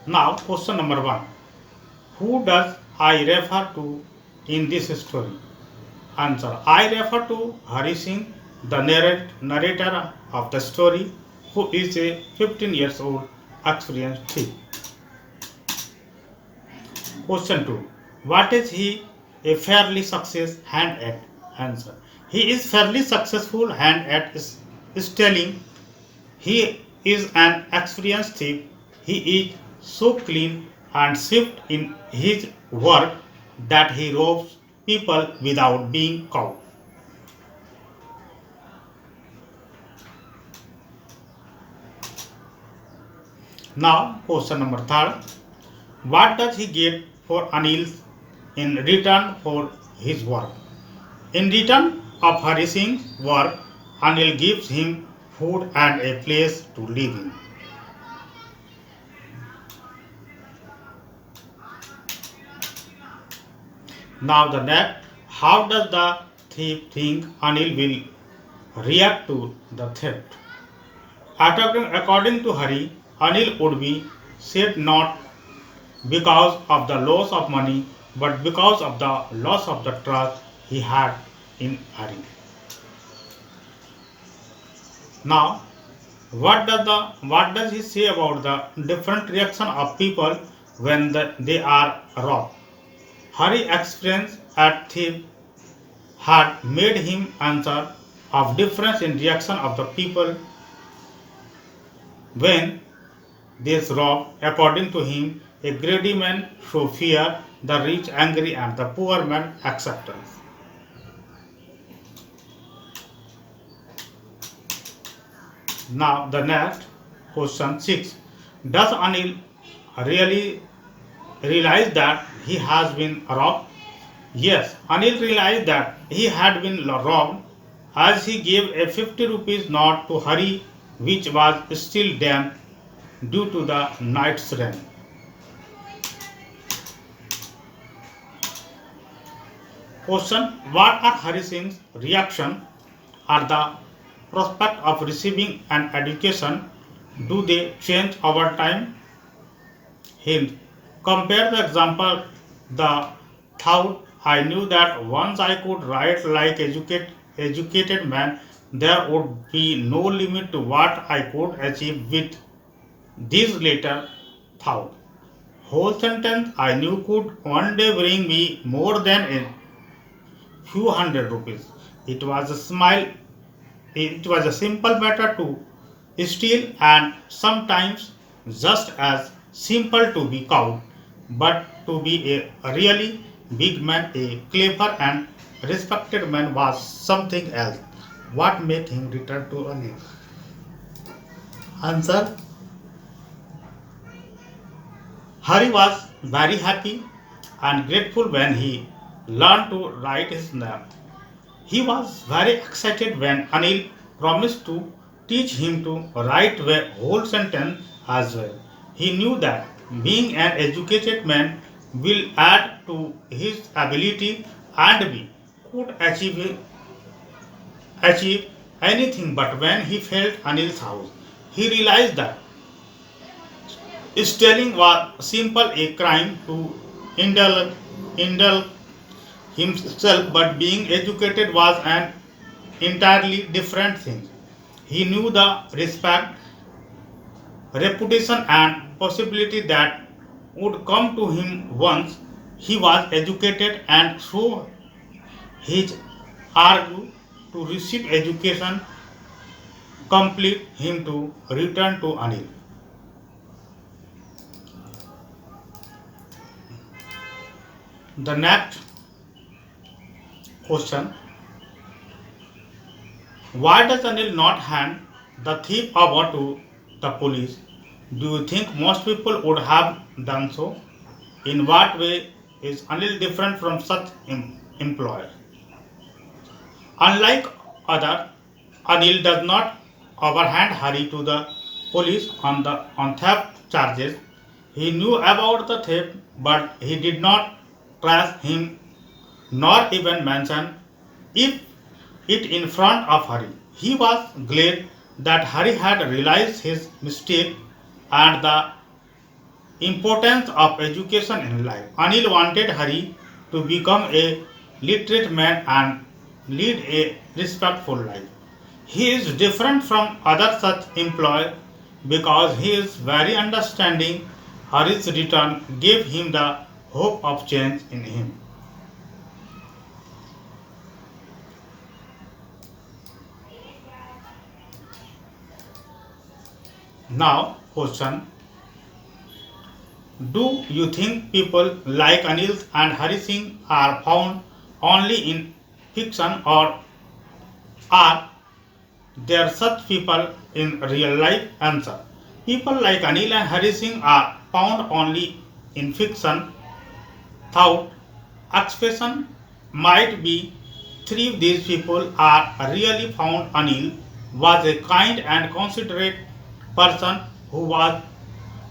Now, question number one. Who does I refer to in this story? Answer. I refer to Hari Singh, the narrator of the story, who is a 15 years old experienced thief. Question 2. What is he a fairly success hand at? Answer. He is fairly successful hand at stealing. He is an experienced thief. He is so clean and swift in his work that he robs people without being caught. Now, question number third. What does he get for Anil in return for his work? In return of Hari Singh's work, Anil gives him food and a place to live in. Now the next, how does the thief think Anil will react to the theft? According to Hari, Anil would be sad not because of the loss of money but because of the loss of the trust he had in Hari. Now, what does he say about the different reaction of people when they are robbed? Hari experience at thief had made him answer of difference in reaction of the people when they rob. According to him, a greedy man show fear, the rich angry, and the poor man acceptance. Now the next question 6. Does Anil really realize that he has been robbed? Yes, Anil realized that he had been robbed as he gave a 50 rupees note to Hari, which was still damp due to the night's rain. Question. What are Hari Singh's reaction at the prospect of receiving an education? Do they change over time? Hint. Compare the example. The thought I knew that once I could write like educated man, there would be no limit to what I could achieve with this later thought. Whole sentence I knew could one day bring me more than a few hundred rupees. It was a smile. It was a simple matter to steal and sometimes just as simple to be caught, but to be a really big man, a clever and respected man was something else. What made him return to Anil? Answer. Hari was very happy and grateful when he learned to write his name. He was very excited when Anil promised to teach him to write a whole sentence as well. He knew that being an educated man will add to his ability and we could achieve anything. But when he felt Anil's house, he realized that stealing was simple a crime to indulge himself, but being educated was an entirely different thing. He knew the respect, reputation, and possibility that would come to him once he was educated, and so his urge to receive education compelled him to return to Anil. The next question. Why does Anil not hand the thief over to the police? Do you think most people would have done so? In what way is Anil different from such employer? Unlike other, Anil does not overhand Hari to the police on theft charges. He knew about the theft, but he did not trace him nor even mention if it in front of Hari. He was glad that Hari had realized his mistake and the Importance of education in life. Anil wanted Hari to become a literate man and lead a respectful life. He is different from other such employees because he is very understanding. Hari's return gave him the hope of change in him. Now, question. Do you think people like Anil and Hari Singh are found only in fiction, or are there such people in real life? Answer. People like Anil and Hari Singh are found only in fiction. Thought expression might be three. These people are really found. Anil was a kind and considerate person who was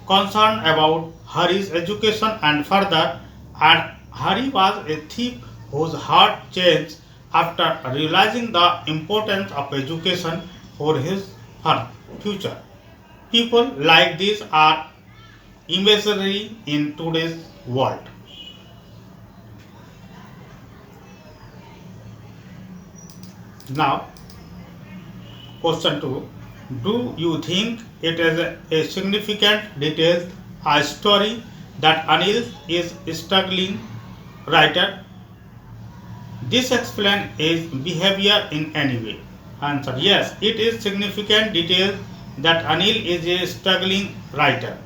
concerned about Hari's education and further, and Hari was a thief whose heart changed after realizing the importance of education for his future. People like these are imaginary in today's world. Now, question 2. Do you think it is a significant detail, a story that Anil is a struggling writer? This explains his behavior in any way. Answer. Yes, it is significant detail that Anil is a struggling writer.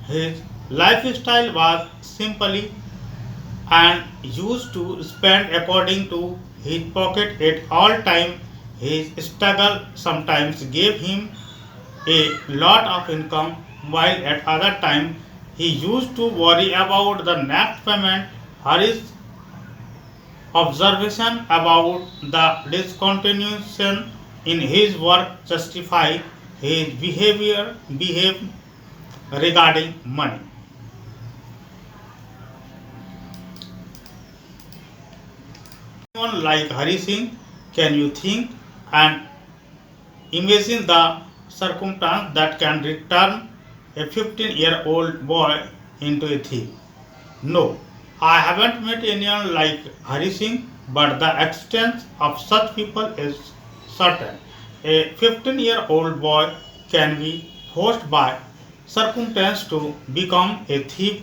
His lifestyle was simply and used to spend according to his pocket at all time. His struggle sometimes gave him a lot of income, while at other times he used to worry about the next payment. Hari's observation about the discontinuation in his work justify his behavior regarding money. Someone like Hari Singh, can you think and imagine the circumstance that can return a 15-year-old boy into a thief? No, I haven't met anyone like Hari Singh, but the extent of such people is certain. A 15-year-old boy can be forced by circumstance to become a thief.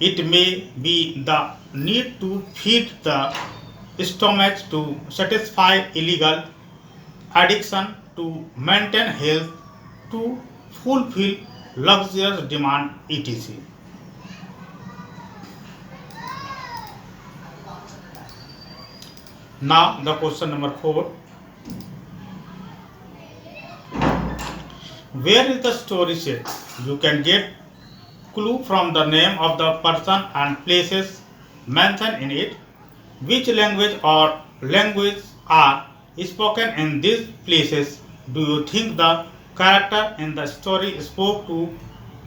It may be the need to feed the stomach, to satisfy illegal addiction, to maintain health, to fulfill luxurious demand, etc. Now the question number 4. Where is the story set? You can get clue from the name of the person and places mentioned in it. Which language or languages are spoken in these places? Do you think the character in the story spoke to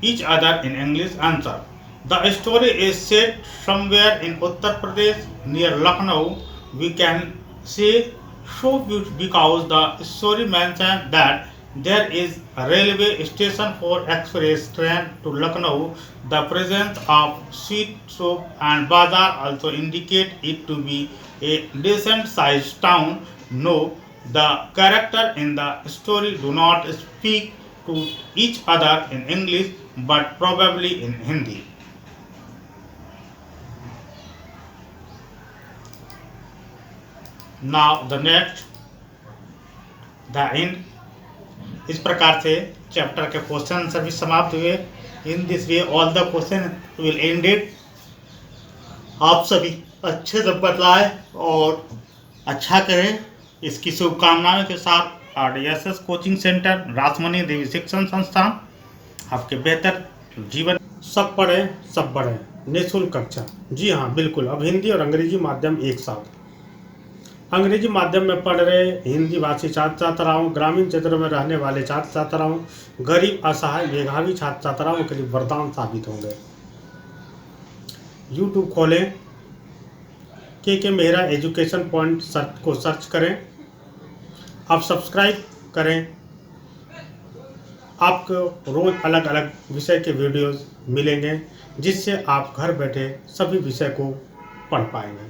each other in English? Answer. The story is set somewhere in Uttar Pradesh near Lucknow. We can say so because the story mentions that there is a railway station for express train to Lucknow. The presence of sweet shop and bazaar also indicate it to be a decent sized town. No, the character in the story do not speak to each other in English but probably in Hindi. Now the next, the end. इस प्रकार से chapter के question answer भी समाप्त हुए. In this way all the question will ended. आप सभी अच्छे से बताएं और अच्छा करें, इसकी शुभकामनाओं के साथ RDSS कोचिंग सेंटर, रासमणी देवी शिक्षण संस्थान आपके बेहतर जीवन. सब पढ़ें सब बढ़ें, निःशुल्क कक्षा. जी हाँ बिल्कुल, अब हिंदी और अंग्रेजी माध्यम एक साथ. अंग्रेजी माध्यम में पढ़ रहे हिंदी भाषी छात्र छात्राओं, ग्रामीण क्षेत्रों में रहने वाले छात्र छात्राओं, गरीब असहाय मेधावी छात्र छात्राओं के लिए वरदान साबित होंगे. यूट्यूब खोलें, के मेहरा एजुकेशन पॉइंट को सर्च करें. अब सब्सक्राइब करें आपको रोज़ अलग अलग विषय के वीडियोस मिलेंगे, जिससे आप घर बैठे सभी विषय को पढ़ पाएंगे।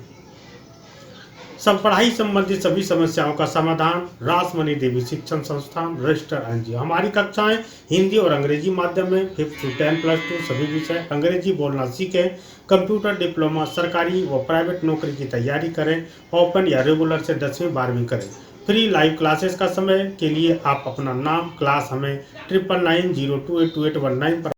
सब पढ़ाई संबंधित सभी समस्याओं का समाधान रासमणि देवी शिक्षण संस्थान रजिस्टर एनजीओ। हमारी कक्षाएं हिंदी और अंग्रेजी माध्यम में 5th to 10 +2 सभी विषय। अंग्रेजी बोलना सीखें, कंप्यूटर डिप्लोमा सरकारी व प्राइवेट नौकरी की तैयारी करें, ओपन या रेगुलर से 10वीं 12वीं करें। फ्री लाइव क्लासेस का समय के लिए आप अपना नाम, क्लास हमें 9990282819 पर